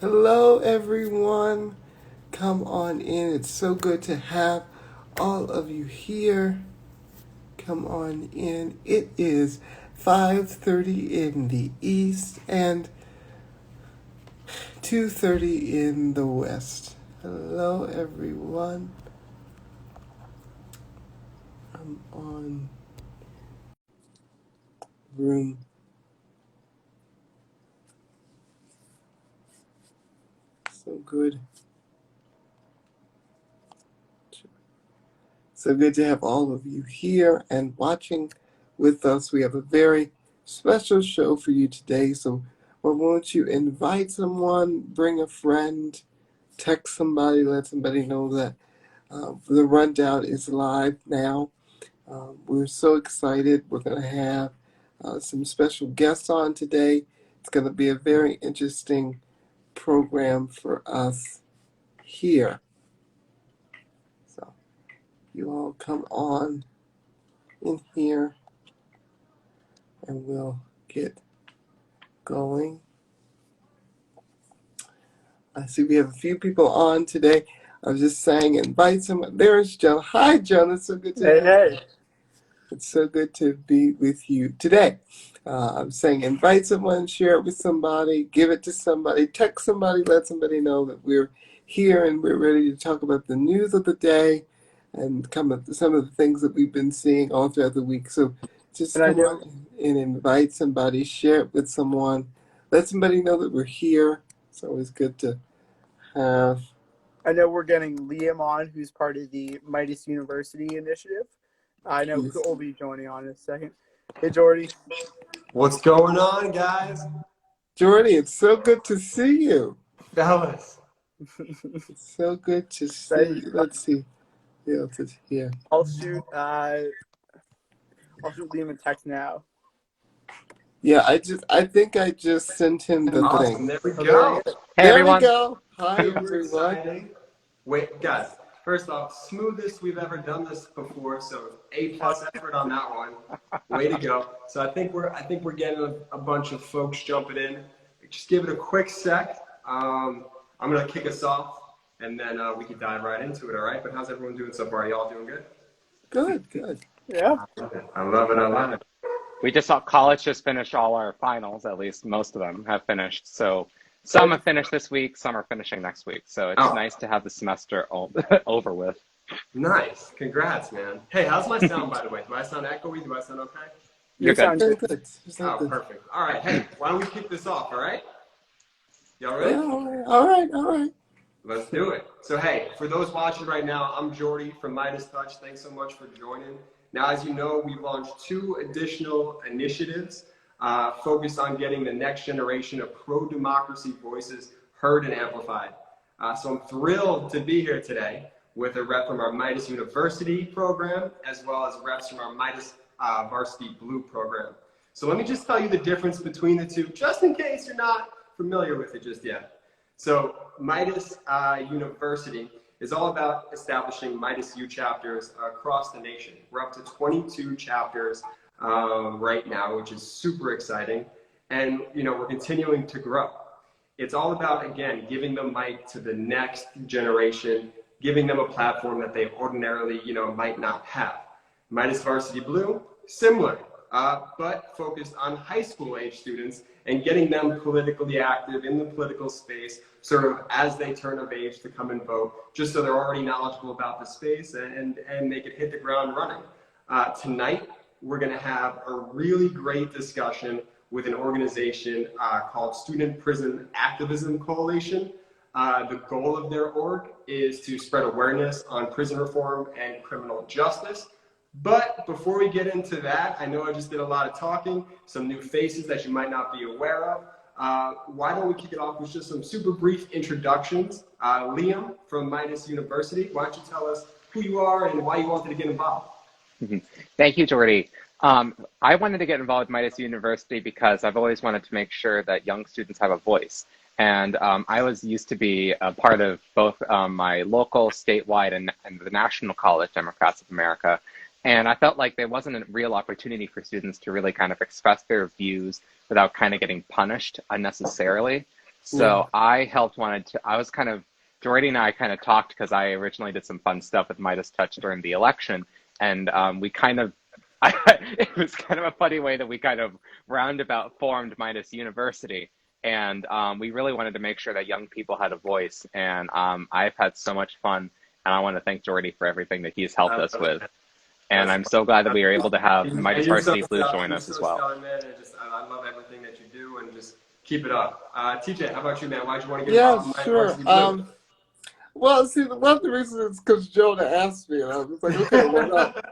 Hello, everyone. Come on in. It's so good to have all of you here. Come on in. It is 5:30 in the east and 2:30 in the west. Hello, everyone. I'm on room. So good. So good to have all of you here and watching with us. We have a very special show for you today. So why won't you invite someone, bring a friend, text somebody, let somebody know that the rundown is live now. We're so excited. We're going to have some special guests on today. It's going to be a very interesting program for us here. So you all come on in here and we'll get going. I see we have a few people on today. I was just saying, invite someone. There's Jonah. Hi, Jonah. So good to have you. It's so good to be with you today. I'm saying invite someone, share it with somebody, give it to somebody, text somebody, let somebody know that we're here and we're ready to talk about the news of the day and some of the things that we've been seeing all throughout the week. So just come on and invite somebody, share it with someone, let somebody know that we're here. It's always good to have. I know we're getting Liam on, who's part of the Meidas University initiative. I know who will be joining on in a second. Hey, Jordy. What's going on, guys? Jordy, it's so good to see you. Fellas. It's so good to see you. Let's see. Yeah, it's here. I'll shoot Liam a text now. Yeah, I think I just sent him the thing. There we go. Hey, there everyone. we go. Hi, Super everyone. exciting. Wait, guys. First off, smoothest we've ever done this before, so A+ effort on that one. Way to go. So I think we're getting a bunch of folks jumping in. Just give it a quick sec. I'm gonna kick us off, and then we can dive right into it. All right? But how's everyone doing so far? Y'all doing good? Good. Yeah. I love it. We just saw college just finish all our finals, at least most of them have finished. So some have finished this week, some are finishing next week. So it's nice to have the semester over with. Nice. Congrats, man. Hey, how's my sound, by the way? Do I sound echoey? Do I sound okay? You're good. Very good. Oh, perfect. All right. Hey, why don't we kick this off, all right? Y'all ready? Yeah, all right. Let's do it. So, hey, for those watching right now, I'm Jordy from Meidas Touch. Thanks so much for joining. Now, as you know, we've launched 2 additional initiatives focused on getting the next generation of pro-democracy voices heard and amplified. So I'm thrilled to be here today with a rep from our Meidas University program, as well as reps from our Meidas Varsity Blue program. So let me just tell you the difference between the two, just in case you're not familiar with it just yet. So Meidas University is all about establishing Meidas U chapters across the nation. We're up to 22 chapters right now, which is super exciting. And, we're continuing to grow. It's all about, again, giving the mic to the next generation, giving them a platform that they ordinarily, might not have. Meidas Varsity Blue, similar, but focused on high school age students and getting them politically active in the political space, sort of as they turn of age to come and vote, just so they're already knowledgeable about the space and they can hit the ground running. Tonight, we're going to have a really great discussion with an organization called Student Prison Activism Coalition. The goal of their org is to spread awareness on prison reform and criminal justice. But before we get into that, I know I just did a lot of talking, some new faces that you might not be aware of. Why don't we kick it off with just some super brief introductions. Liam from Meidas University, why don't you tell us who you are and why you wanted to get involved? Thank you, Jordy. I wanted to get involved with Meidas University because I've always wanted to make sure that young students have a voice. And I used to be a part of both my local, statewide, and the National College Democrats of America. And I felt like there wasn't a real opportunity for students to really kind of express their views without kind of getting punished unnecessarily. So I was kind of, Jordy and I kind of talked because I originally did some fun stuff with Meidas Touch during the election. And we kind of, it was kind of a funny way that we kind of roundabout formed Meidas University. And we really wanted to make sure that young people had a voice. And I've had so much fun. And I want to thank Jordy for everything that he's helped us with. And I'm so glad that we were able to have Meidas Varsity Blue join us as well. Man, and I love everything that you do, and just keep it up. TJ, how about you, man? Why'd you want to get involved in Meidas Varsity Blue? Well, see, one of the reasons is because Jonah asked me, and I was like, okay, why not?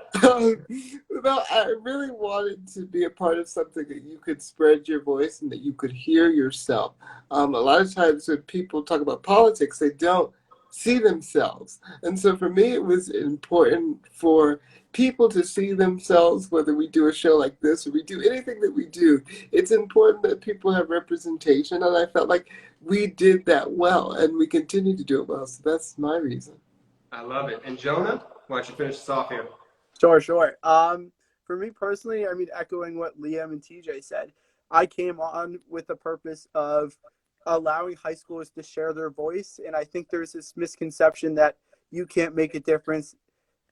I really wanted to be a part of something that you could spread your voice and that you could hear yourself. A lot of times when people talk about politics, they don't see themselves. And so for me, it was important for people to see themselves, whether we do a show like this or we do anything that we do. It's important that people have representation, and I felt like we did that well, and we continue to do it well. So that's my reason. I love it. And Jonah, why don't you finish us off here? Sure. For me personally, I mean, echoing what Liam and TJ said, I came on with the purpose of allowing high schoolers to share their voice. And I think there's this misconception that you can't make a difference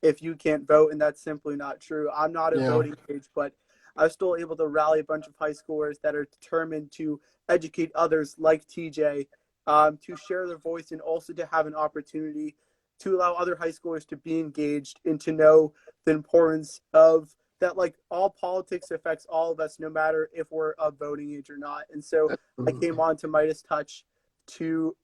if you can't vote, and that's simply not true. I'm not at voting age, but I was still able to rally a bunch of high schoolers that are determined to educate others like TJ, to share their voice and also to have an opportunity to allow other high schoolers to be engaged and to know the importance of that, like, all politics affects all of us, no matter if we're of voting age or not. And so I came on to Meidas Touch to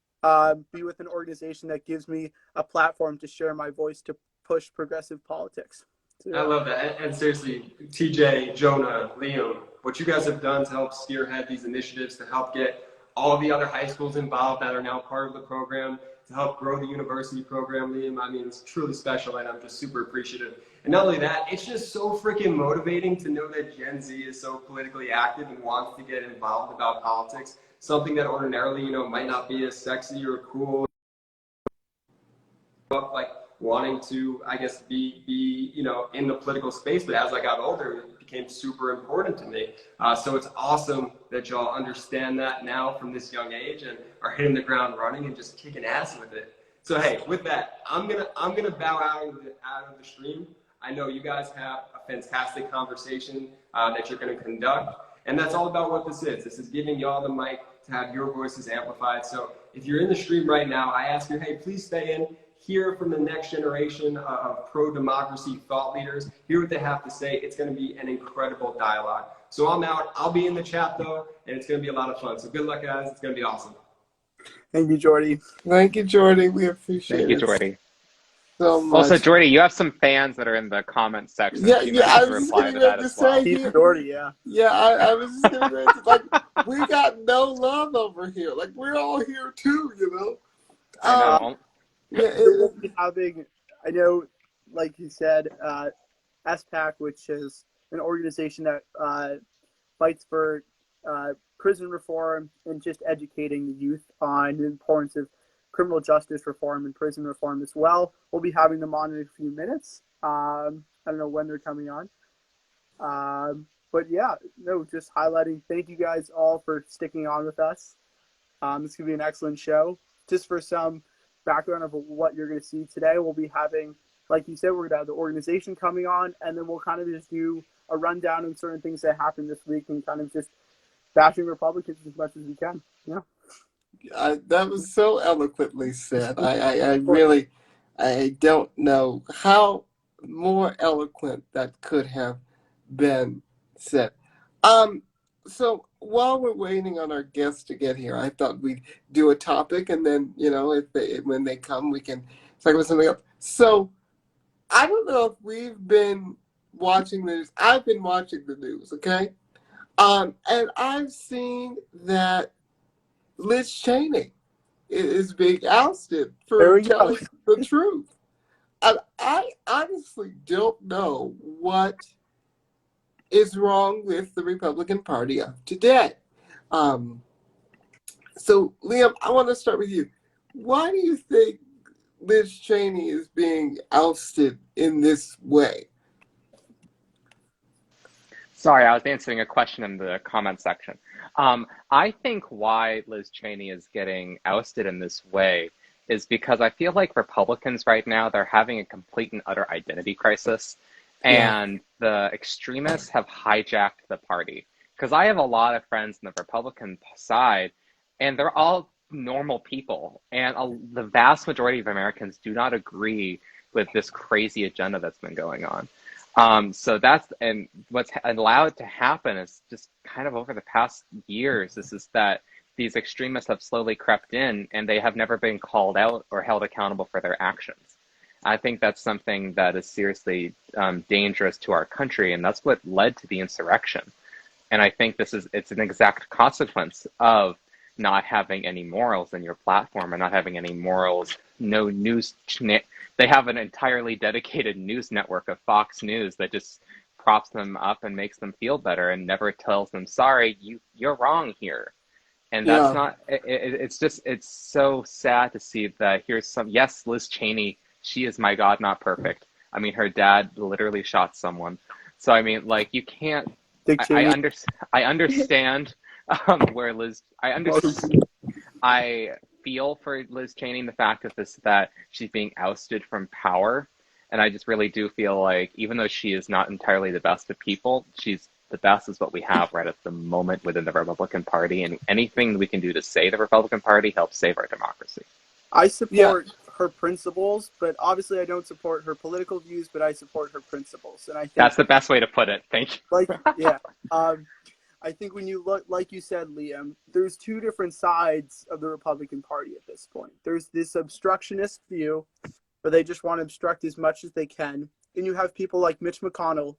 be with an organization that gives me a platform to share my voice to push progressive politics. So, I love that. And seriously, TJ, Jonah, Liam, what you guys have done to help spearhead these initiatives, to help get all the other high schools involved that are now part of the program, to help grow the university program, Liam, I mean, it's truly special, and I'm just super appreciative. And not only that, it's just so freaking motivating to know that Gen Z is so politically active and wants to get involved about politics, something that ordinarily, might not be as sexy or cool, like wanting to, I guess, be in the political space. But as I got older, it became super important to me. So it's awesome that y'all understand that now from this young age and are hitting the ground running and just kicking ass with it. So hey, with that, I'm gonna bow out of the stream. I know you guys have a fantastic conversation that you're gonna conduct, and that's all about what this is. This is giving y'all the mic to have your voices amplified. So if you're in the stream right now, I ask you, hey, please stay in. Hear from the next generation of pro-democracy thought leaders. Hear what they have to say. It's going to be an incredible dialogue. So I'm out. I'll be in the chat, though, and it's going to be a lot of fun. So good luck, guys. It's going to be awesome. thank you, Jordy. Thank you, Jordy. We appreciate it. Thank you, Jordy. So much. Also, Jordy, you have some fans that are in the comments section. Yeah, You might I have to was just reply to that as well. Keith Jordy, yeah. Yeah, I was just going to like, we got no love over here. Like, we're all here too, I know. We'll be having, I know, like you said, SPAC, which is an organization that fights for prison reform and just educating the youth on the importance of criminal justice reform and prison reform as well. We'll be having them on in a few minutes. I don't know when they're coming on. But yeah, no, just highlighting, thank you guys all for sticking on with us. This is going to be an excellent show. Just for some background of what you're going to see today, we'll be having, like you said, we're going to have the organization coming on, and then we'll kind of just do a rundown on certain things that happened this week and kind of just bashing Republicans as much as we can. Yeah. That was so eloquently said. I really, I don't know how more eloquent that could have been said. So while we're waiting on our guests to get here, I thought we'd do a topic, and then, when they come, we can talk about something else. So I don't know if we've been watching the news. I've been watching the news, okay? And I've seen that Liz Cheney is being ousted for telling the truth. And I honestly don't know what is wrong with the Republican Party of today. So, Liam, I want to start with you. Why do you think Liz Cheney is being ousted in this way? Sorry, I was answering a question in the comment section. I think why Liz Cheney is getting ousted in this way is because I feel like Republicans right now, they're having a complete and utter identity crisis. Yeah. And the extremists have hijacked the party. Because I have a lot of friends on the Republican side, and they're all normal people. And the vast majority of Americans do not agree with this crazy agenda that's been going on. So and what's allowed to happen is just kind of over the past years, is that these extremists have slowly crept in and they have never been called out or held accountable for their actions. I think that's something that is seriously dangerous to our country, and that's what led to the insurrection. And I think it's an exact consequence of not having any morals in your platform and not having any morals, no news. They have an entirely dedicated news network of Fox News that just props them up and makes them feel better and never tells them, sorry, you're wrong here. And that's not, it's so sad to see that yes, Liz Cheney, she is, my God, not perfect. I mean, her dad literally shot someone. So, I mean, like, you can't, I understand where I feel for Liz Cheney in the fact that she's being ousted from power. And I just really do feel like, even though she is not entirely the best of people, the best is what we have right at the moment within the Republican Party. And anything we can do to save the Republican Party helps save our democracy. I support her principles, but obviously I don't support her political views, but I support her principles. And I think that's the best way to put it. Thank you. I think when you look, like you said, Liam, there's two different sides of the Republican Party at this point. There's this obstructionist view where they just want to obstruct as much as they can. And you have people like Mitch McConnell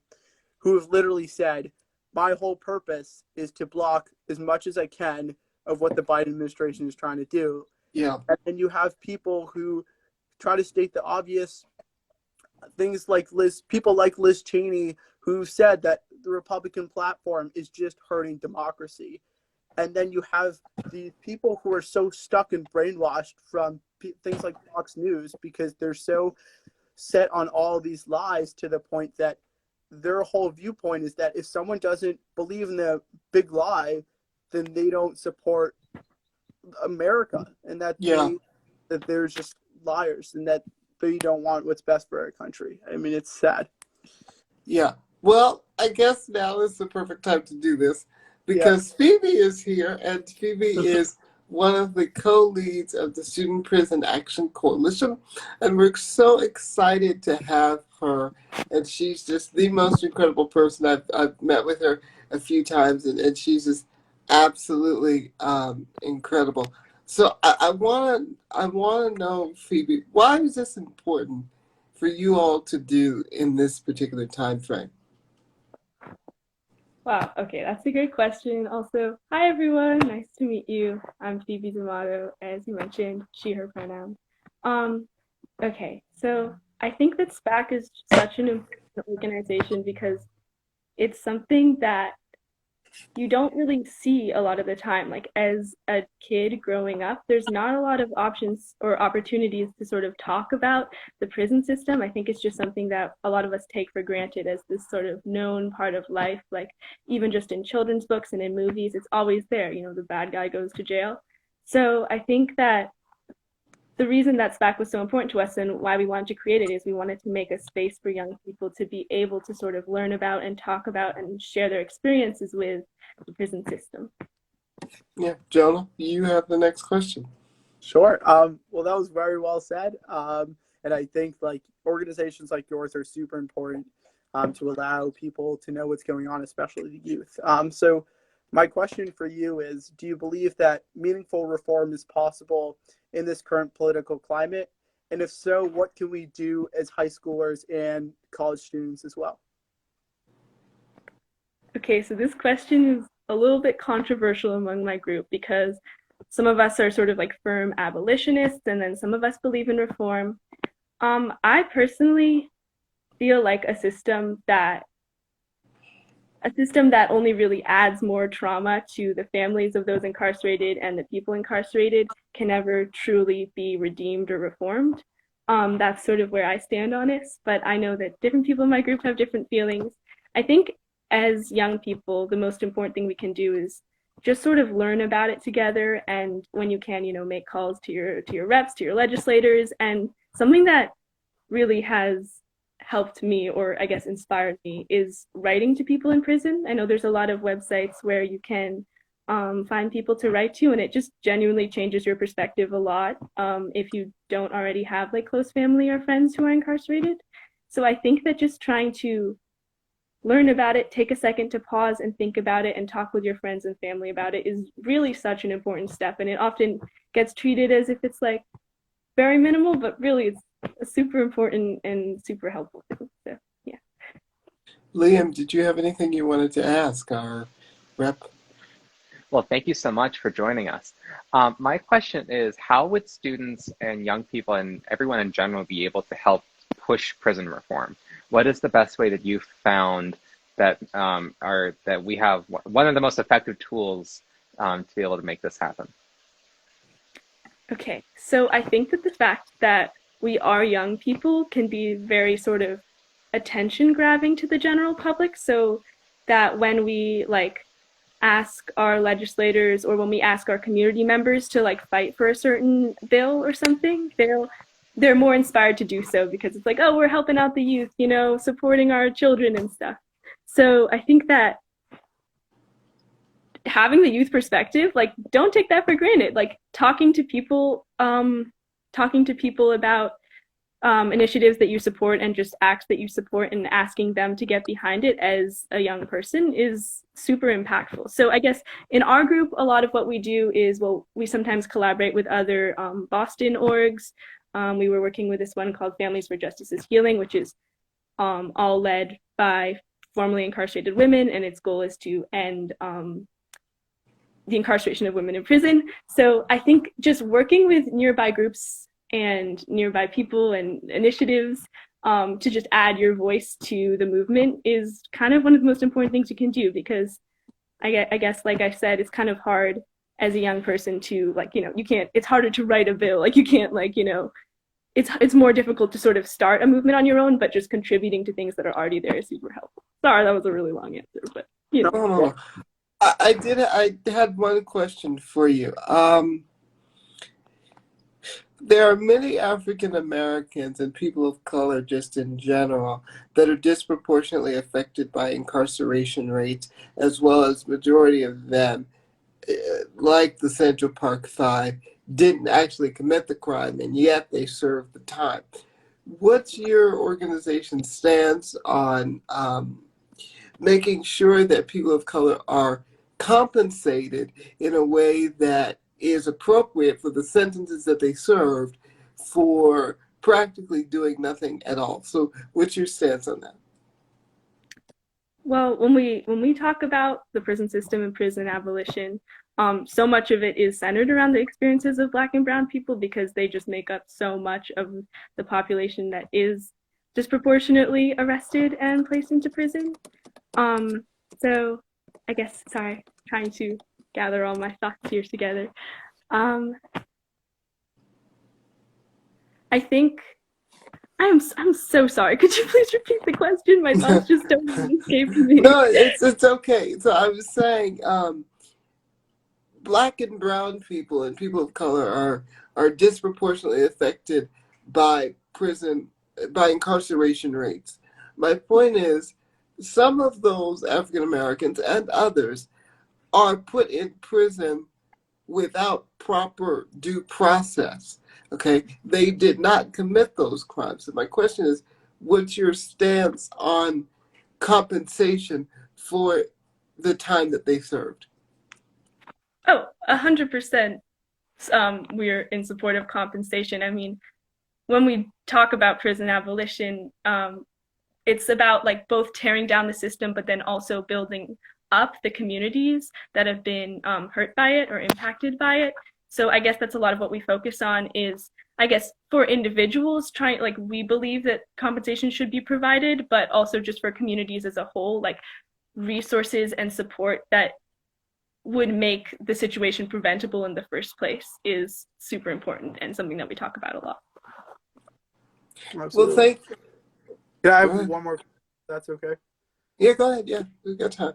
who have literally said, my whole purpose is to block as much as I can of what the Biden administration is trying to do. Yeah. And then you have people who try to state the obvious things like people like Liz Cheney, who said that the Republican platform is just hurting democracy. And then you have the people who are so stuck and brainwashed from things like Fox News because they're so set on all these lies to the point that their whole viewpoint is that if someone doesn't believe in the big lie, then they don't support America, and that they're just liars and that they don't want what's best for our country. I mean, it's sad. Yeah. Well, I guess now is the perfect time to do this because Phoebe is here, and Phoebe is one of the co-leads of the Student Prison Action Coalition, and we're so excited to have her. And she's just the most incredible person. I've met with her a few times, and she's just absolutely incredible. So I want to know, Phoebe, why is this important for you all to do in this particular time frame? Wow, okay, that's a great question. Also, hi everyone, nice to meet you. I'm Phoebe D'Amato, as you mentioned, she, her pronouns. Okay, so I think that SPAC is such an important organization because it's something that you don't really see a lot of the time. Like, as a kid growing up, there's not a lot of options or opportunities to sort of talk about the prison system. I think it's just something that a lot of us take for granted as this sort of known part of life. Like, even just in children's books and in movies, it's always there. You know, the bad guy goes to jail. So I think that the reason that SPAC was so important to us and why we wanted to create it is we wanted to make a space for young people to be able to sort of learn about and talk about and share their experiences with the prison system. Yeah, Jonah, you have the next question. Sure. Well, that was very well said. And I think like organizations like yours are super important to allow people to know what's going on, especially the youth. So my question for you is, do you believe that meaningful reform is possible in this current political climate? And if so, what can we do as high schoolers and college students as well? Okay, so this question is a little bit controversial among my group because some of us are sort of like firm abolitionists and then some of us believe in reform. I personally feel like a system that only really adds more trauma to the families of those incarcerated and the people incarcerated can never truly be redeemed or reformed. That's sort of where I stand on it, but I know that different people in my group have different feelings. I think as young people, the most important thing we can do is just sort of learn about it together, and when you can, make calls to your reps, to your legislators. And something that really has helped me, or I guess inspired me, is writing to people in prison. I know there's a lot of websites where you can find people to write to, and it just genuinely changes your perspective a lot if you don't already have like close family or friends who are incarcerated. So I think that just trying to learn about it, take a second to pause and think about it and talk with your friends and family about it is really such an important step. And it often gets treated as if it's like very minimal, but really it's super important and super helpful thing. So, yeah. Liam, did you have anything you wanted to ask our rep? Well, thank you so much for joining us. My question is, how would students and young people and everyone in general be able to help push prison reform? What is the best way that you've found that that we have one of the most effective tools to be able to make this happen? Okay, so I think that the fact that we are young people can be very sort of attention grabbing to the general public, so that when we like ask our legislators or when we ask our community members to like fight for a certain bill or something, they're more inspired to do so because it's like, oh, we're helping out the youth, supporting our children and stuff. So I think that having the youth perspective, like, don't take that for granted. Like, talking to people about initiatives that you support and just acts that you support and asking them to get behind it as a young person is super impactful. So I guess in our group, a lot of what we do is, well, we sometimes collaborate with other Boston orgs. We were working with this one called Families for Justice's Healing, which is all led by formerly incarcerated women, and its goal is to end the incarceration of women in prison. So I think just working with nearby groups and nearby people and initiatives to just add your voice to the movement is kind of one of the most important things you can do, because I guess, like I said, it's kind of hard as a young person to, like, you can't, it's harder to write a bill. Like, you can't, like, it's more difficult to sort of start a movement on your own, but just contributing to things that are already there is super helpful. Sorry, that was a really long answer, but No. I had one question for you. There are many African Americans and people of color just in general that are disproportionately affected by incarceration rates, as well as majority of them, like the Central Park Five, didn't actually commit the crime, and yet they served the time. What's your organization's stance on making sure that people of color are compensated in a way that is appropriate for the sentences that they served for practically doing nothing at all? So what's your stance on that? Well, when we talk about the prison system and prison abolition, so much of it is centered around the experiences of Black and Brown people, because they just make up so much of the population that is disproportionately arrested and placed into prison. So I guess, sorry, trying to gather all my thoughts here together. I think I'm so sorry. Could you please repeat the question? My thoughts just don't escape me. No, it's okay. So I was saying, Black and brown people and people of color are disproportionately affected by incarceration rates. My point is, some of those African Americans and others are put in prison without proper due process. Okay, they did not commit those crimes. So my question is, what's your stance on compensation for the time that they served? Oh, 100%. We're in support of compensation. I mean, when we talk about prison abolition, it's about like both tearing down the system, but then also building up the communities that have been hurt by it or impacted by it. So I guess that's a lot of what we focus on is, I guess, for individuals, we believe that compensation should be provided, but also just for communities as a whole, like resources and support that would make the situation preventable in the first place is super important and something that we talk about a lot. Absolutely. Well, thank you. Yeah, I have one more. That's okay. Yeah, go ahead. Yeah, we've got time.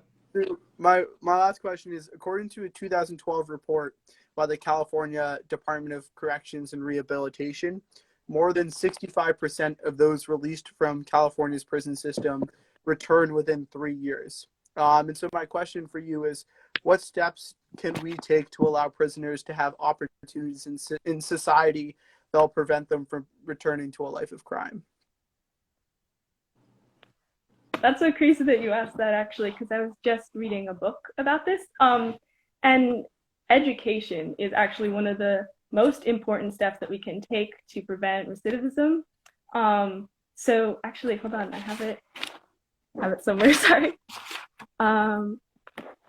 My last question is, according to a 2012 report by the California Department of Corrections and Rehabilitation, more than 65% of those released from California's prison system return within 3 years. And so my question for you is, what steps can we take to allow prisoners to have opportunities in society that will prevent them from returning to a life of crime? That's so crazy that you asked that, actually, because I was just reading a book about this. And education is actually one of the most important steps that we can take to prevent recidivism. So actually, hold on, I have it somewhere. Sorry.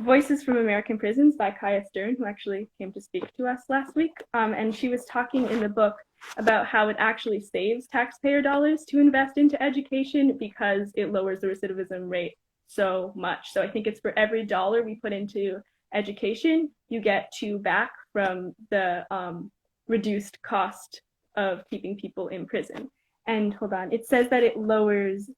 Voices from American Prisons by Kaya Stern, who actually came to speak to us last week. And she was talking in the book about how it actually saves taxpayer dollars to invest into education because it lowers the recidivism rate so much. So I think it's for every dollar we put into education, you get $2 back from the reduced cost of keeping people in prison. And hold on, it says that it lowers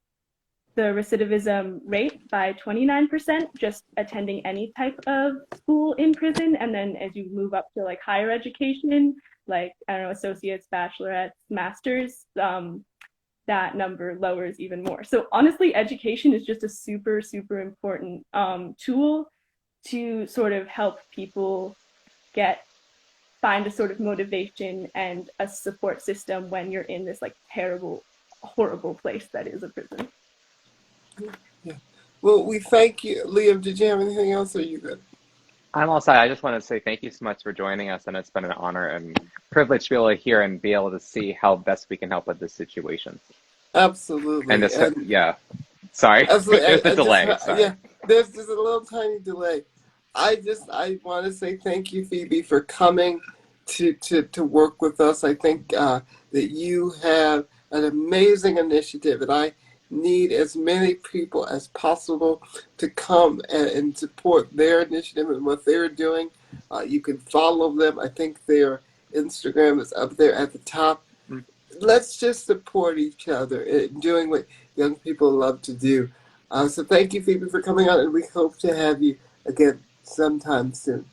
the recidivism rate by 29% just attending any type of school in prison. And then as you move up to like higher education, like, I don't know, associates, bachelorettes, masters, that number lowers even more. So honestly, education is just a super, super important tool to sort of help people find a sort of motivation and a support system when you're in this like terrible, horrible place that is a prison. Yeah. Well, we thank you. Liam, did you have anything else, or are you good? I'm all set. I just want to say thank you so much for joining us, and it's been an honor and privilege to be able to hear and be able to see how best we can help with this situation. Absolutely. And this, yeah. Sorry, Absolutely. there's a delay. Yeah, there's just a little tiny delay. I want to say thank you, Phoebe, for coming to work with us. I think that you have an amazing initiative, and I need as many people as possible to come and support their initiative and what they're doing. You can follow them. I think their Instagram is up there at the top. Let's just support each other in doing what young people love to do. So thank you, Phoebe, for coming on, and we hope to have you again sometime soon.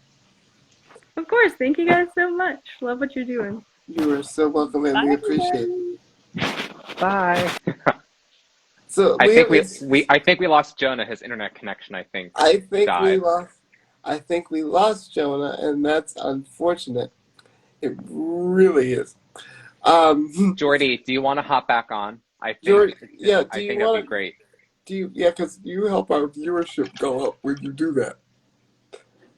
Of course. Thank you guys so much. Love what you're doing. You are so welcome, and we appreciate it. Bye. So I think we lost Jonah. His internet connection, I think died. I think we lost Jonah, and that's unfortunate. It really is. Jordy, do you want to hop back on? I think Jordy, yeah. I think that'd be great. Because you help our viewership go up when you do that.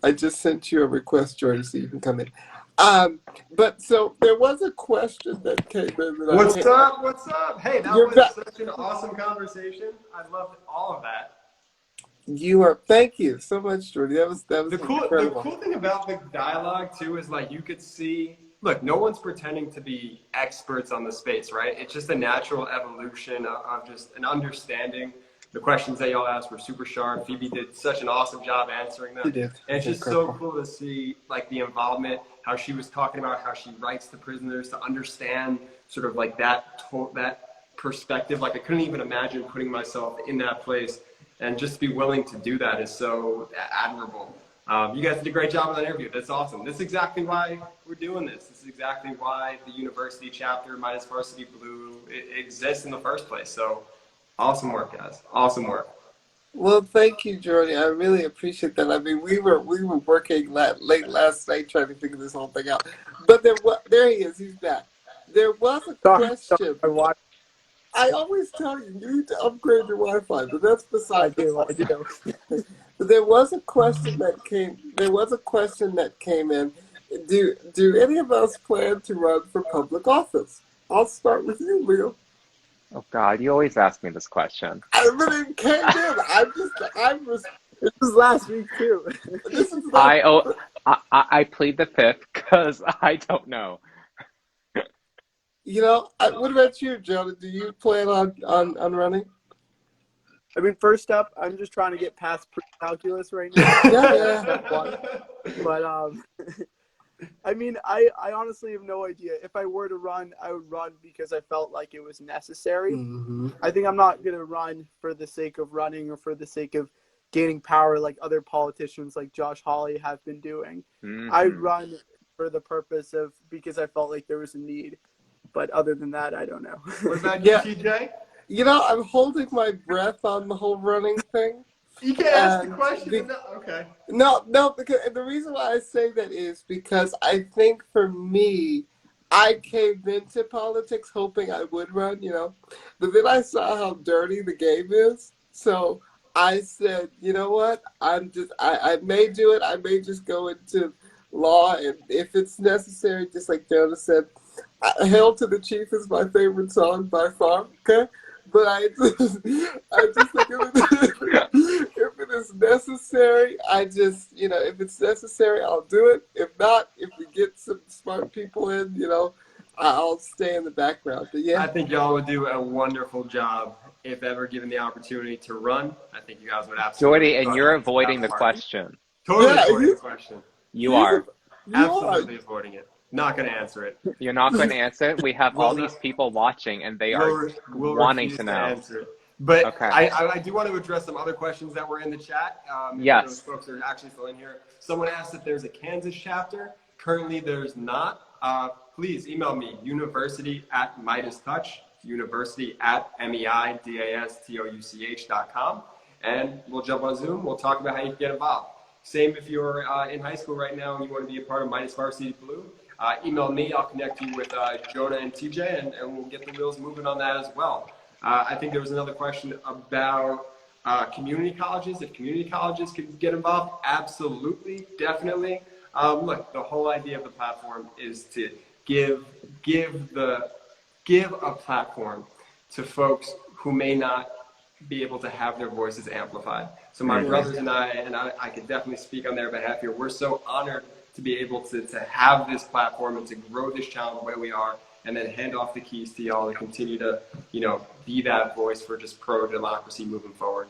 I just sent you a request, Jordy, so you can come in. But so there was a question that came in. What's up? Hey, that was such an awesome conversation. I loved all of that. Thank you so much, Jordy. That was incredible. The cool thing about the dialogue too is like you could see, look, no one's pretending to be experts on the space, right? It's just a natural evolution of just an understanding. The questions that y'all asked were super sharp. Phoebe did such an awesome job answering them. She did. And it's just so cool to see like the involvement, how she was talking about how she writes the prisoners to understand sort of like that perspective. Like I couldn't even imagine putting myself in that place, and just to be willing to do that is so admirable. You guys did a great job on that interview. That's awesome. This is exactly why we're doing this. This is exactly why the university chapter, Meidas Varsity Blue, exists in the first place. So awesome work, guys. Awesome work. Well, thank you, Jordy. I really appreciate that. I mean, we were working late last night trying to figure this whole thing out. But there he is. He's back. There was a question. I always tell you, you need to upgrade your Wi-Fi, but that's beside the point. But there was a question that came in. Do any of us plan to run for public office? I'll start with you, Leo. Oh God, you always ask me this question. I really came in. This was last week too. I plead the fifth because I don't know. You know, what about you, Jonah? Do you plan on running? I mean, first up, I'm just trying to get past pre-calculus right now. Yeah. But I mean, I honestly have no idea. If I were to run, I would run because I felt like it was necessary. Mm-hmm. I think I'm not going to run for the sake of running or for the sake of gaining power like other politicians like Josh Hawley have been doing. Mm-hmm. I run for the purpose of because I felt like there was a need. But other than that, I don't know. What about you, TJ? You know, I'm holding my breath on the whole running thing. You can't ask the question. Okay. No, because the reason why I say that is because I think for me, I came into politics hoping I would run, you know, but then I saw how dirty the game is. So I said, you know what? I may do it. I may just go into law, and if it's necessary, just like Jonah said, "Hail to the Chief" is my favorite song by far. Okay, but I just think if it is necessary, you know, if it's necessary, I'll do it. If not, if we get some smart people in, you know, I'll stay in the background. But yeah, I think y'all would do a wonderful job if ever given the opportunity to run. I think you guys would absolutely. Jordy, and you're avoiding the question. Totally avoiding the question. You are. Absolutely avoiding it. Not going to answer it. You're not going to answer it? We have all these people watching, and they are wanting to know. Answer it. But okay. I do want to address some other questions that were in the chat. Yes. Those folks are actually still in here. Someone asked if there's a Kansas chapter. Currently, there's not. Please email me, university@MeidasTouch, university@meidastouch.com, and we'll jump on Zoom. We'll talk about how you can get involved. Same if you're in high school right now and you want to be a part of Meidas Varsity Blue. Email me. I'll connect you with Jonah and TJ, and we'll get the wheels moving on that as well. I think there was another question about community colleges. If community colleges can get involved, absolutely, definitely. Look, the whole idea of the platform is to give a platform to folks who may not be able to have their voices amplified. So my brothers and I could definitely speak on their behalf here. We're so honored to be able to have this platform and to grow this channel the way we are, and then hand off the keys to y'all to continue to, you know, be that voice for just pro-democracy moving forward.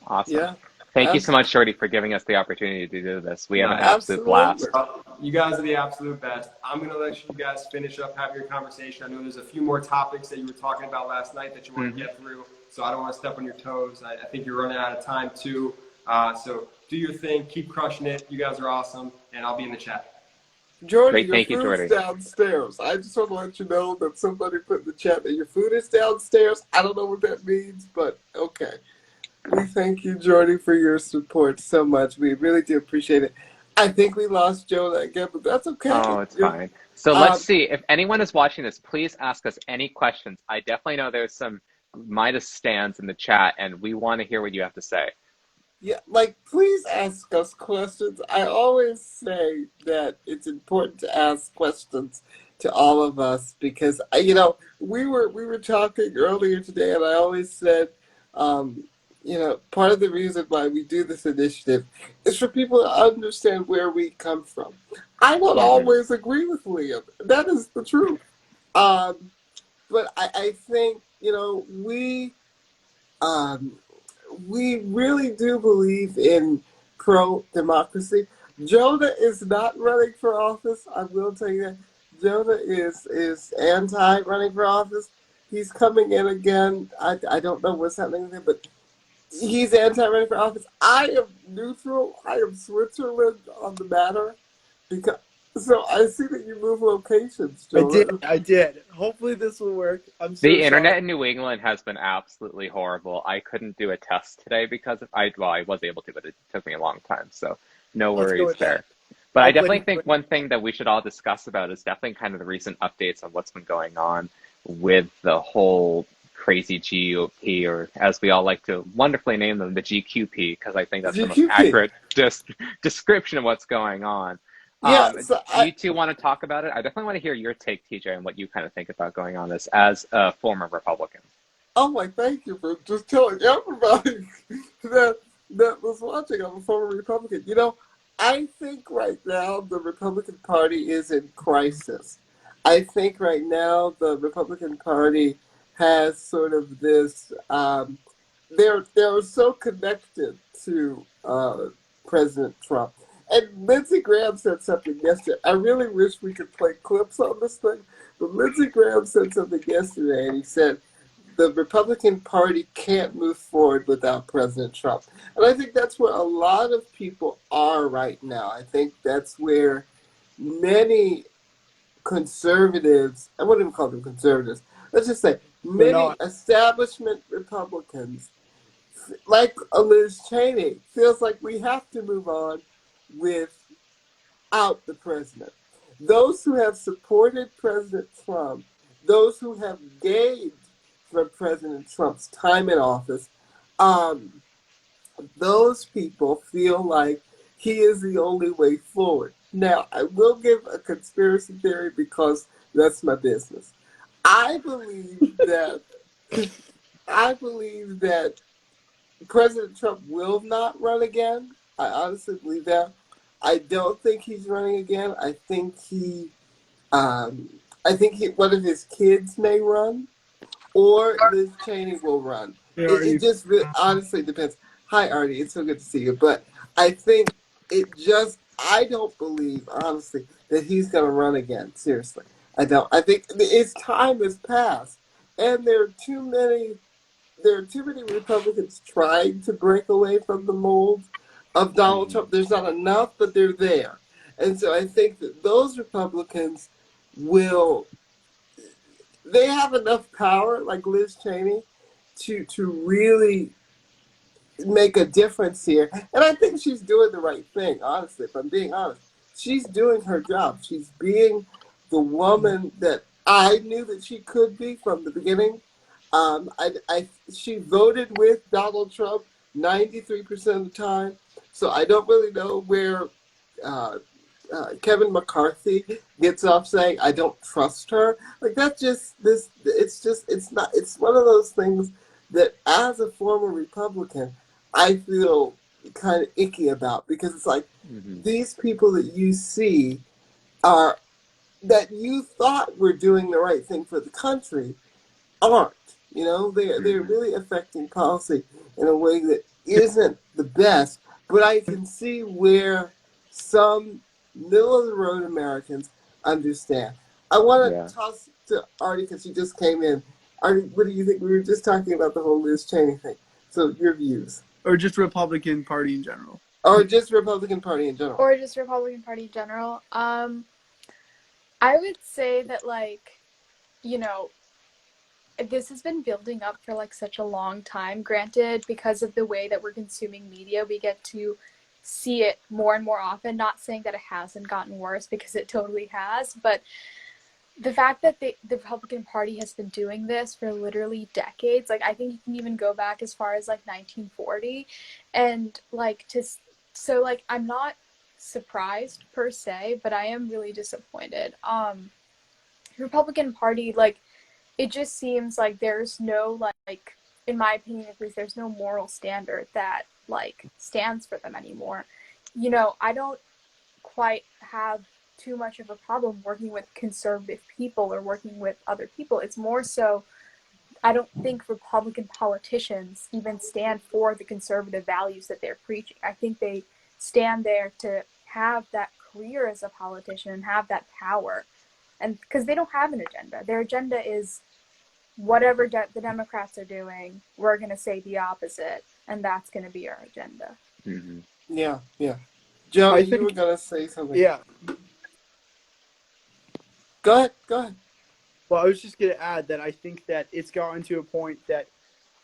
Awesome. Yeah. Thank you so much, Jordy, for giving us the opportunity to do this. We have an absolute blast. You guys are the absolute best. I'm going to let you guys finish up, have your conversation. I know there's a few more topics that you were talking about last night that you want to get through, so I don't want to step on your toes. I think you're running out of time, too. So do your thing. Keep crushing it. You guys are awesome, and I'll be in the chat. Jordy, Great, your thank you, food's downstairs. I just want to let you know that somebody put in the chat that your food is downstairs. I don't know what that means, but okay. We thank you, Jordy, for your support so much. We really do appreciate it. I think we lost Jonah again, but that's okay. Oh, it's fine. So let's see. If anyone is watching this, please ask us any questions. I definitely know there's some Meidas stands in the chat, and we want to hear what you have to say. Yeah, like, please ask us questions. I always say that it's important to ask questions to all of us because, you know, we were talking earlier today, and I always said, you know, part of the reason why we do this initiative is for people to understand where we come from. I don't always agree with Liam. That is the truth. But I think, you know, we really do believe in pro-democracy. Jonah is not running for office. I will tell you that. Jonah is anti-running for office. He's coming in again. I don't know what's happening with him, but he's anti-running for office. I am neutral. I am Switzerland on the matter. So I see that you move locations, Jonah. I did. Hopefully this will work. I'm so The internet sorry. in New England has been absolutely horrible. I couldn't do a test today because I was able to, but it took me a long time. So no worries there. But I definitely think one thing that we should all discuss about is definitely kind of the recent updates on what's been going on with the whole crazy GOP, or as we all like to wonderfully name them, the GQP, because I think that's the most accurate description of what's going on. Yeah, do you two want to talk about it? I definitely want to hear your take, TJ, and what you kind of think about going on this as a former Republican. Oh, my, thank you for just telling everybody that was watching. I'm a former Republican. You know, I think right now the Republican Party is in crisis. I think right now the Republican Party has sort of this, they're so connected to President Trump. And Lindsey Graham said something yesterday. I really wish we could play clips on this thing, but Lindsey Graham said something yesterday, and he said the Republican Party can't move forward without President Trump. And I think that's where a lot of people are right now. I think that's where many conservatives, I wouldn't even call them conservatives, let's just say They're many not. establishment Republicans, like a Liz Cheney, feels like we have to move on without the president. Those who have supported President Trump, those who have gained from President Trump's time in office, um, those people feel like he is the only way forward. Now, I will give a conspiracy theory because that's my business. I believe that I believe that President Trump will not run again. I honestly believe that. I don't think he's running again. Um, I think one of his kids may run, or Liz Cheney will run. They It already. just honestly depends. Hi, Artie. It's so good to see you. But I think I don't believe, honestly, that he's going to run again. Seriously. I don't. I think his time has passed. And there are too many Republicans trying to break away from the mold of Donald Trump. There's not enough, but they're there. And so I think that those Republicans will, they have enough power, like Liz Cheney, to really make a difference here. And I think she's doing the right thing, honestly, if I'm being honest. She's doing her job. She's being the woman that I knew that she could be from the beginning. She voted with Donald Trump 93% of the time. So I don't really know where uh, Kevin McCarthy gets off saying I don't trust her. Like that's just this. It's not. It's one of those things that, as a former Republican, I feel kind of icky about because it's like these people that you see are that you thought were doing the right thing for the country aren't. You know, they're really affecting policy in a way that isn't the best. But I can see where some middle of the road Americans understand. I want Yeah. to toss to Artie because she just came in. Artie, what do you think? We were just talking about the whole Liz Cheney thing. So your views, Or just Republican Party in general. or just Republican Party in general, Or just Republican Party in general. I would say that, like, you know, this has been building up for like such a long time. Granted, because of the way that we're consuming media, we get to see it more and more often. Not saying that it hasn't gotten worse, because it totally has, but the fact that the Republican Party has been doing this for literally decades, like I think you can even go back as far as like 1940, and like so like I'm not surprised per se, but I am really disappointed. Republican Party, like, it just seems like there's no, like, in my opinion at least, there's no moral standard that, like, stands for them anymore. You know, I don't quite have too much of a problem working with conservative people or working with other people. It's more so, I don't think Republican politicians even stand for the conservative values that they're preaching. I think they stand there to have that career as a politician and have that power. And because they don't have an agenda. Their agenda is whatever the Democrats are doing, we're going to say the opposite, and that's going to be our agenda. Yeah. Joe, I you think- were gonna say something. Yeah. Go ahead. Well, I was just going to add that I think that it's gotten to a point that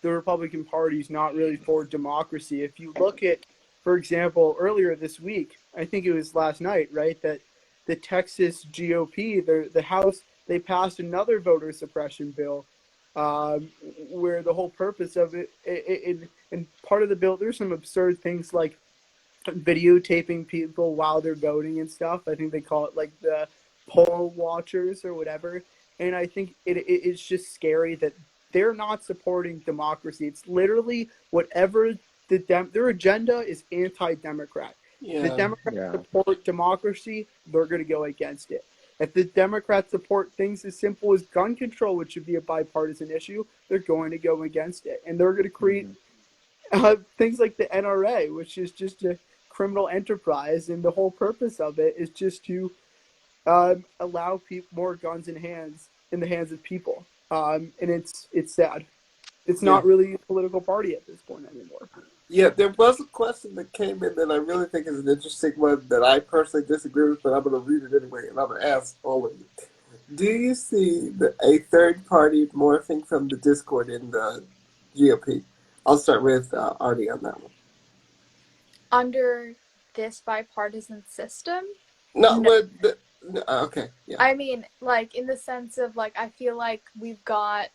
the Republican Party is not really for democracy. If you look at, for example, earlier this week, I think it was last night, right, that the Texas GOP, the House, they passed another voter suppression bill, where the whole purpose of it, and part of the bill, there's some absurd things like videotaping people while they're voting and stuff. I think they call it like the poll watchers or whatever. And I think it's just scary that they're not supporting democracy. It's literally whatever their agenda is anti-democrat. Yeah. The Democrats support democracy, they're going to go against it. If the Democrats support things as simple as gun control, which should be a bipartisan issue, they're going to go against it. And they're going to create things like the NRA, which is just a criminal enterprise. And the whole purpose of it is just to allow more guns in the hands of people. And it's sad. it's Yeah. not really a political party at this point anymore. Yeah, there was a question that came in that I really think is an interesting one that I personally disagree with, but I'm going to read it anyway, and I'm going to ask all of you. Do you see a third party morphing from the discord in the GOP? I'll start with Arty on that one. Under this bipartisan system? No, No. okay, yeah. I mean, like, in the sense of, like, I feel like we've got,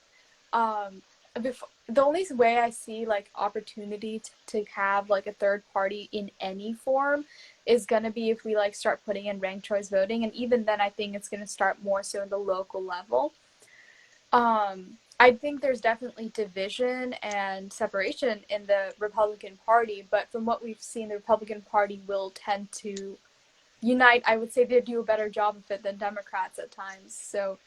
the only way I see, like, opportunity to have, like, a third party in any form is going to be if we, like, start putting in ranked choice voting, and even then I think it's going to start more so in the local level. I think there's definitely division and separation in the Republican Party, but from what we've seen, the Republican Party will tend to unite. I would say they do a better job of it than Democrats at times. So,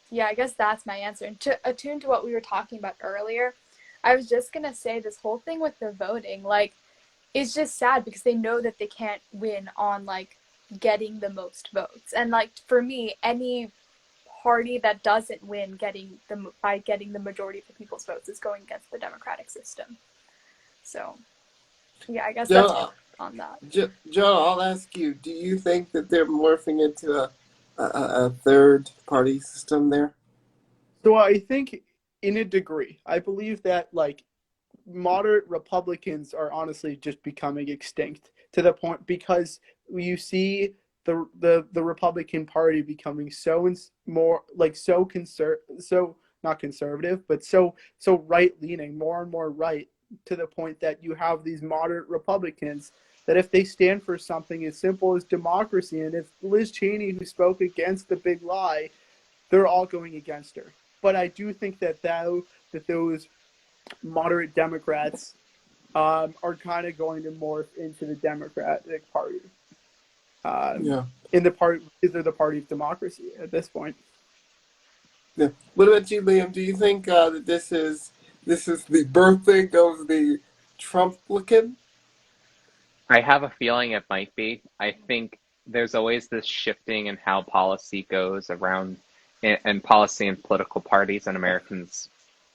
yeah, I guess that's my answer. And to attune to what we were talking about earlier, I was just going to say this whole thing with the voting, like, it's just sad because they know that they can't win on, like, getting the most votes. And, like, for me, any party that doesn't win by getting the majority of the people's votes is going against the democratic system. So, yeah, I guess that's it on that. Joe, I'll ask you, do you think that they're morphing into a third party system there? So I think in a degree, I believe that, like, moderate Republicans are honestly just becoming extinct to the point because you see the Republican Party becoming so not conservative, but so right leaning, more and more right, to the point that you have these moderate Republicans that if they stand for something as simple as democracy, and if Liz Cheney, who spoke against the big lie, they're all going against her. But I do think that those moderate Democrats are kind of going to morph into the Democratic Party. In the part, is there the party of democracy at this point? Yeah. What about you, Liam? Do you think that this is the birthing of the Trumplican? I have a feeling it might be. I think there's always this shifting in how policy goes around, and policy and political parties in Americans'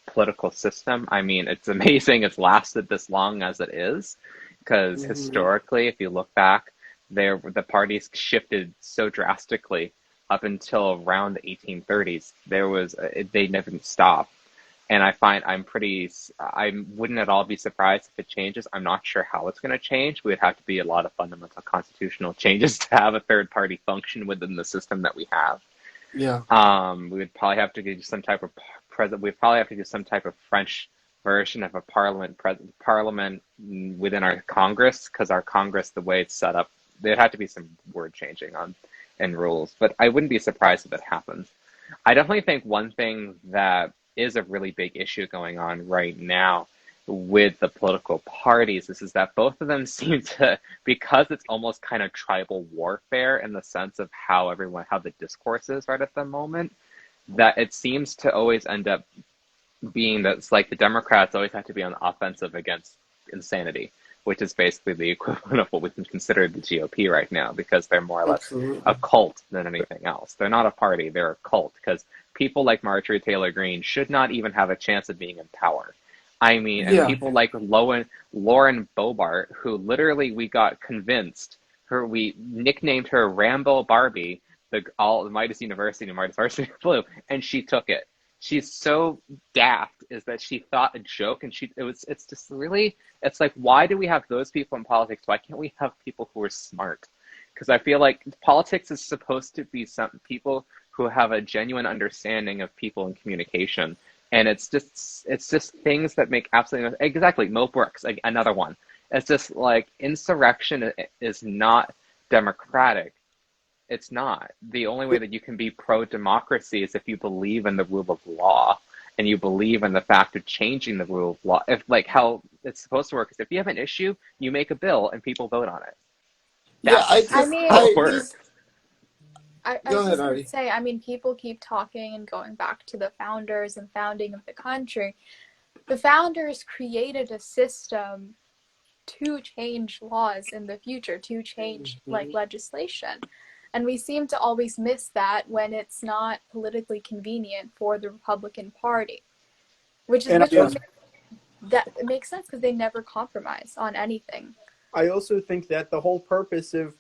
political system. I mean, it's amazing it's lasted this long as it is, because historically, if you look back, the parties shifted so drastically up until around the 1830s. They never stopped. And I find I wouldn't at all be surprised if it changes. I'm not sure how it's going to change. We'd have to be a lot of fundamental constitutional changes to have a third party function within the system that we have. Yeah. We would probably have to do some type of We'd probably have to do some type of French version of a parliament within our Congress, because our Congress, the way it's set up, there'd have to be some word changing and rules. But I wouldn't be surprised if it happens. I definitely think one thing that is a really big issue going on right now with the political parties is that both of them seem to, because it's almost kind of tribal warfare in the sense of how the discourse is right at the moment, that it seems to always end up being that it's like the Democrats always have to be on the offensive against insanity, which is basically the equivalent of what we can consider the GOP right now, because they're more or less a cult than anything else. They're not a party, they're a cult, because people like Marjorie Taylor Greene should not even have a chance of being in power. I mean, and people like Lauren Boebert, who literally we got convinced, we nicknamed her Rambo Barbie, the Meidas University and Meidas Varsity Blue, and she took it. She's so daft, is that she thought a joke, and it's just really, it's like, why do we have those people in politics? Why can't we have people who are smart? Because I feel like politics is supposed to be some people who have a genuine understanding of people and communication. And it's just things that make absolutely, exactly, Mo Brooks, like another one. It's just like, insurrection is not democratic. It's not. The only way that you can be pro-democracy is if you believe in the rule of law and you believe in the fact of changing the rule of law. If, like, how it's supposed to work is if you have an issue, you make a bill and people vote on it. That's I mean, how it works. I was just going to say, I mean, people keep talking and going back to the founders and founding of the country. The founders created a system to change laws in the future, to change, like, legislation. And we seem to always miss that when it's not politically convenient for the Republican Party. which is And which would that it makes sense because they never compromise on anything. I also think that the whole purpose of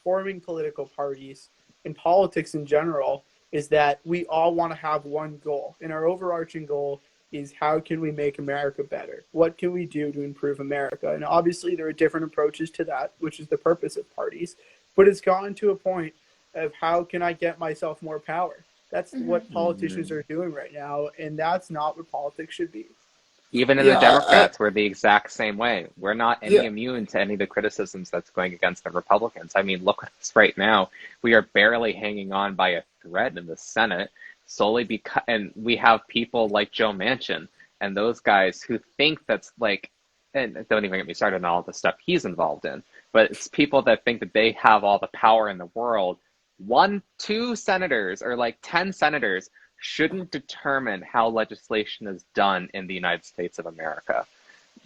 forming political parties and politics in general is that we all want to have one goal. And our overarching goal is how can we make America better? What can we do to improve America? And obviously there are different approaches to that, which is the purpose of parties. But it's gotten to a point of how can I get myself more power? That's what politicians are doing right now, and that's not what politics should be. Even in the Yeah, Democrats, we're the exact same way. We're not any yeah, immune to any of the criticisms that's going against the Republicans. I mean, look at us right now. We are barely hanging on by a thread in the Senate solely because, and we have people like Joe Manchin and those guys who think that's like, and don't even get me started on all the stuff he's involved in, but it's people that think that they have all the power in the world. 1, 2 senators or like 10 senators shouldn't determine how legislation is done in the United States of America.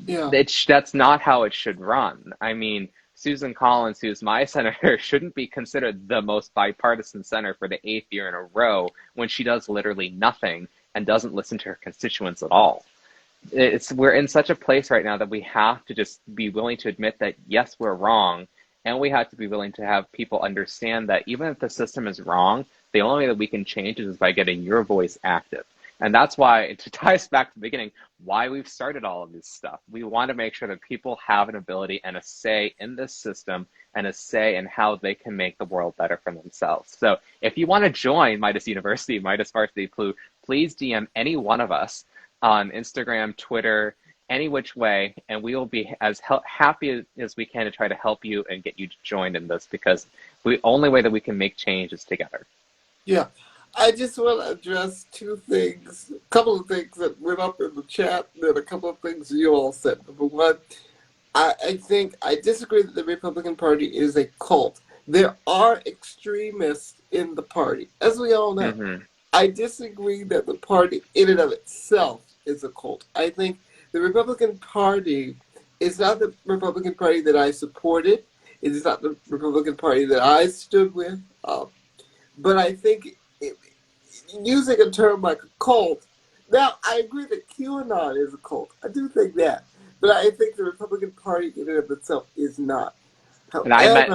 yeah. That's not how it should run. I mean, Susan Collins, who's my senator, shouldn't be considered the most bipartisan senator for the 8th year in a row when she does literally nothing and doesn't listen to her constituents at all. We're in such a place right now that we have to just be willing to admit that, yes, we're wrong, and we have to be willing to have people understand that even if the system is wrong, the only way that we can change it is by getting your voice active. And that's why, to tie us back to the beginning, why we've started all of this stuff. We want to make sure that people have an ability and a say in this system and a say in how they can make the world better for themselves. So if you want to join Meidas University, Meidas Varsity Blue, please DM any one of us on Instagram, Twitter, any which way, and we will be as happy as we can to try to help you and get you joined in this, because the only way that we can make change is together. Yeah, I just want to address 2 things, a couple of things that went up in the chat, and then a couple of things you all said. Number one, I think I disagree that the Republican Party is a cult. There are extremists in the party, as we all know. Mm-hmm. I disagree that the party in and of itself is a cult. I think the Republican Party is not the Republican Party that I supported. It is not the Republican Party that I stood with. But I think using a term like a cult, now I agree that QAnon is a cult. I do think that. But I think the Republican Party in and of itself is not. And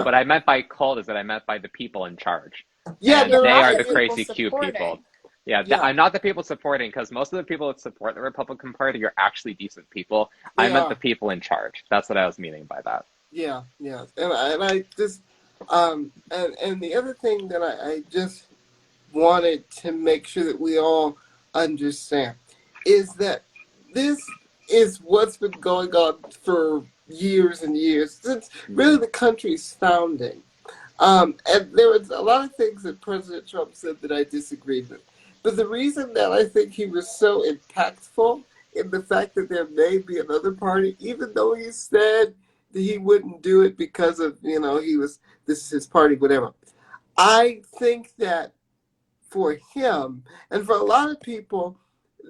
what I meant by cult is that I meant by the people in charge. Yeah, and no, they I are the agree. crazy Q people. Yeah, I'm not the people supporting, because most of the people that support the Republican Party are actually decent people. I meant the people in charge. That's what I was meaning by that. Yeah, yeah. And I just, and the other thing that I just wanted to make sure that we all understand is that this is what's been going on for years and years, since really the country's founding. And there was a lot of things that President Trump said that I disagreed with. But the reason that I think he was so impactful in the fact that there may be another party, even though he said that he wouldn't do it because of, this is his party, whatever. I think that for him, and for a lot of people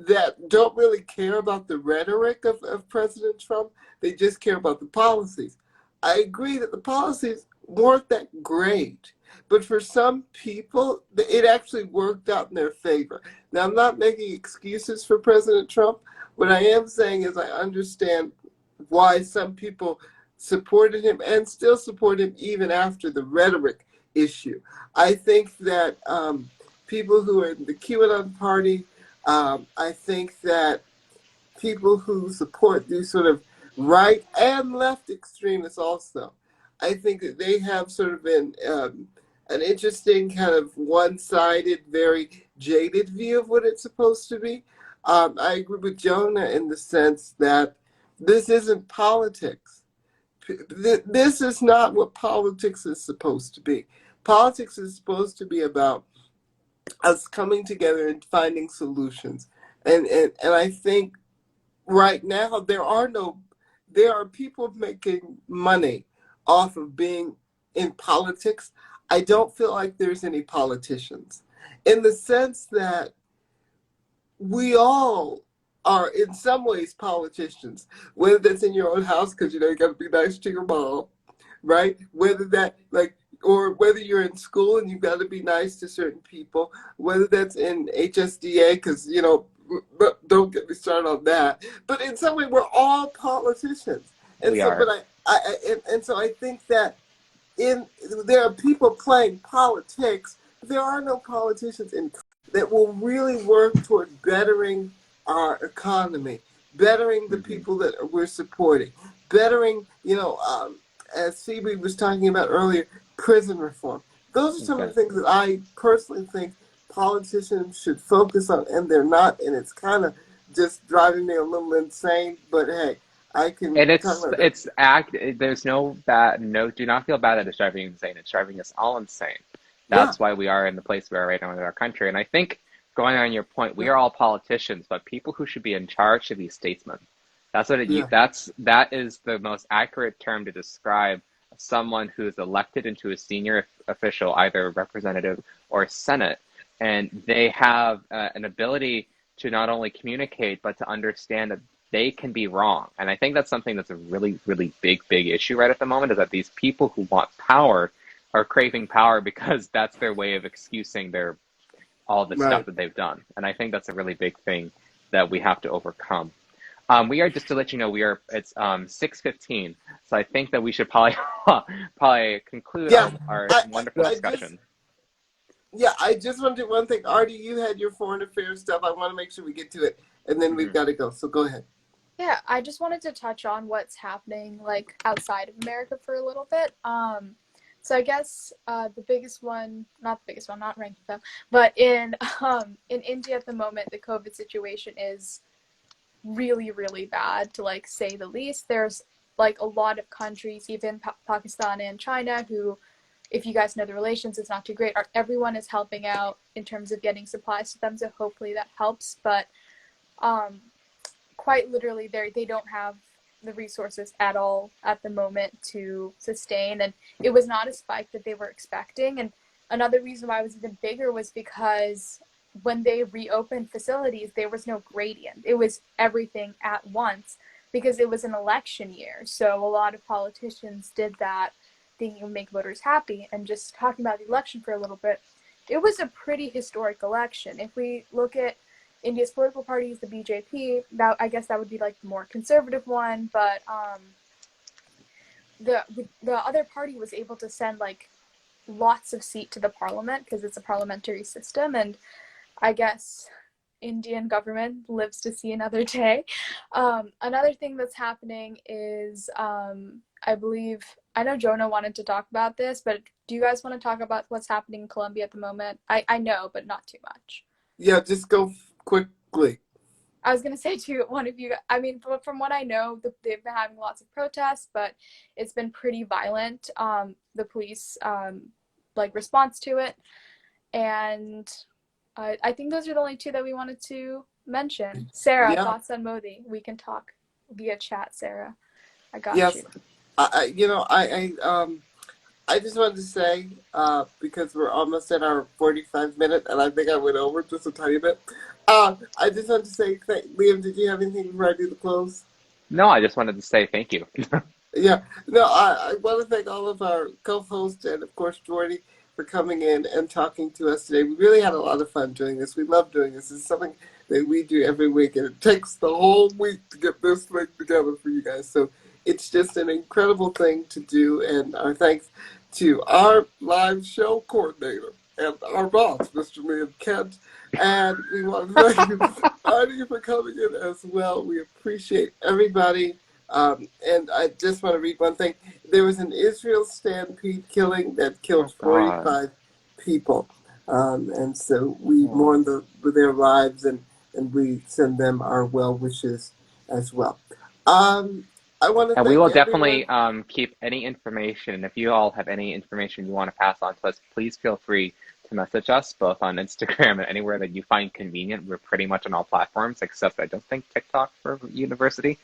that don't really care about the rhetoric of President Trump, they just care about the policies. I agree that the policies weren't that great, but for some people, it actually worked out in their favor. Now, I'm not making excuses for President Trump. What I am saying is I understand why some people supported him and still support him even after the rhetoric issue. I think that people who are in the QAnon party, I think that people who support these sort of right and left extremists also, I think that they have sort of been an interesting kind of one-sided, very jaded view of what it's supposed to be. I agree with Jonah in the sense that this isn't politics. This is not what politics is supposed to be. Politics is supposed to be about us coming together and finding solutions. And I think right now there are people making money off of being in politics. I don't feel like there's any politicians, in the sense that we all are in some ways politicians, whether that's in your own house because you got to be nice to your mom, right? Whether that or whether you're in school and you've got to be nice to certain people, whether that's in HSDA because but don't get me started on that. But in some way, we're all politicians, and We so, are. and so I think that there are people playing politics, but there are no politicians that will really work toward bettering our economy, bettering the people that we're supporting, bettering, as Phoebe was talking about earlier, prison reform. Those are some of the things that I personally think politicians should focus on, and they're not, and it's kind of just driving me a little insane, but hey, I can And talk about that. there's do not feel bad that it's driving you insane. It's driving us all insane. Yeah. That's why we are in the place we are right now in our country. And I think, going on your point, we are all politicians, but people who should be in charge should be statesmen. That's what that is the most accurate term to describe someone who is elected into a senior official, either representative or Senate, and they have an ability to not only communicate but to understand that they can be wrong. And I think that's something that's a really, really big issue right at the moment, is that these people who want power are craving power because that's their way of excusing all the stuff that they've done. And I think that's a really big thing that we have to overcome. We are, just to let you know, it's 6:15, so I think that we should probably conclude our wonderful discussion. I just want to do one thing. Arty, you had your foreign affairs stuff. I want to make sure we get to it, and then we've got to go. So go ahead. Yeah, I just wanted to touch on what's happening outside of America for a little bit. So I guess the biggest one, not the biggest one, not ranking them, but in India at the moment, the COVID situation is really, really bad, to say the least. There's a lot of countries, even Pakistan and China, who, if you guys know the relations, it's not too great. Everyone is helping out in terms of getting supplies to them, so hopefully that helps. But quite literally, they don't have the resources at all at the moment to sustain, and it was not a spike that they were expecting. And another reason why it was even bigger was because when they reopened facilities, there was no gradient. It was everything at once because it was an election year. So a lot of politicians did that, thinking it would make voters happy. And just talking about the election for a little bit, it was a pretty historic election. If we look at India's political parties, the BJP, I guess that would be the more conservative one, but the other party was able to send lots of seat to the parliament because it's a parliamentary system, and I guess Indian government lives to see another day. Another thing that's happening is I know Jonah wanted to talk about this, but do you guys want to talk about what's happening in Colombia at the moment? I know, but not too much. Yeah, just go quickly. I was going to say to one of you, I mean, from what I know, they've been having lots of protests, but it's been pretty violent, the police, response to it. And I think those are the only two that we wanted to mention. Sarah, thoughts on Modi? We can talk via chat, Sarah. I got you. I just wanted to say, because we're almost at our 45-minute, and I think I went over just a tiny bit. I just wanted to say, Liam, did you have anything before I do the close? No, I just wanted to say thank you. Yeah. No, I want to thank all of our co-hosts and, of course, Jordy, for coming in and talking to us today. We really had a lot of fun doing this. We love doing this. It's something that we do every week, and it takes the whole week to get this thing together for you guys. So it's just an incredible thing to do, and our thanks to our live show coordinator and our boss, Mr. Liam Kent. And we want to thank you, Arty, for coming in as well. We appreciate everybody. And I just want to read one thing. There was an Israel stampede killing that killed 45 people. And so we mourn their lives, and we send them our well wishes as well. I want to thank we will everyone. definitely keep any information. And if you all have any information you want to pass on to us, please feel free to message us both on Instagram and anywhere that you find convenient. We're pretty much on all platforms, except I don't think TikTok for university.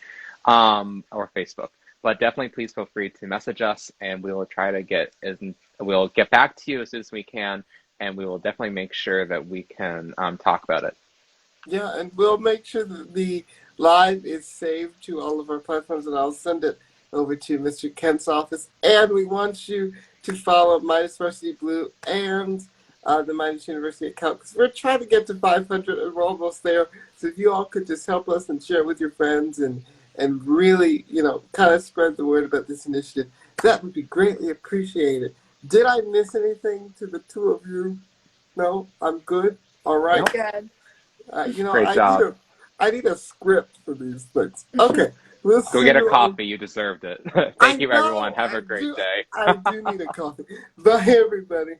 Or Facebook, but definitely please feel free to message us, and we will try to we'll get back to you as soon as we can, and we will definitely make sure that we can talk about it. Yeah, and we'll make sure that the live is saved to all of our platforms, and I'll send it over to Mr. Kent's office. And we want you to follow Meidas Varsity Blue and the Meidas University account, because we're trying to get to 500 and we're almost there. So if you all could just help us and share with your friends and really, kind of spread the word about this initiative, that would be greatly appreciated. Did I miss anything to the two of you? No, I'm good. All right. Nope. Good. Great job. I need a script for these things. Okay, we'll Go see get a you all. coffee. You deserved it. I Thank you, know, everyone. Have a great day. I do need a coffee. Bye, everybody.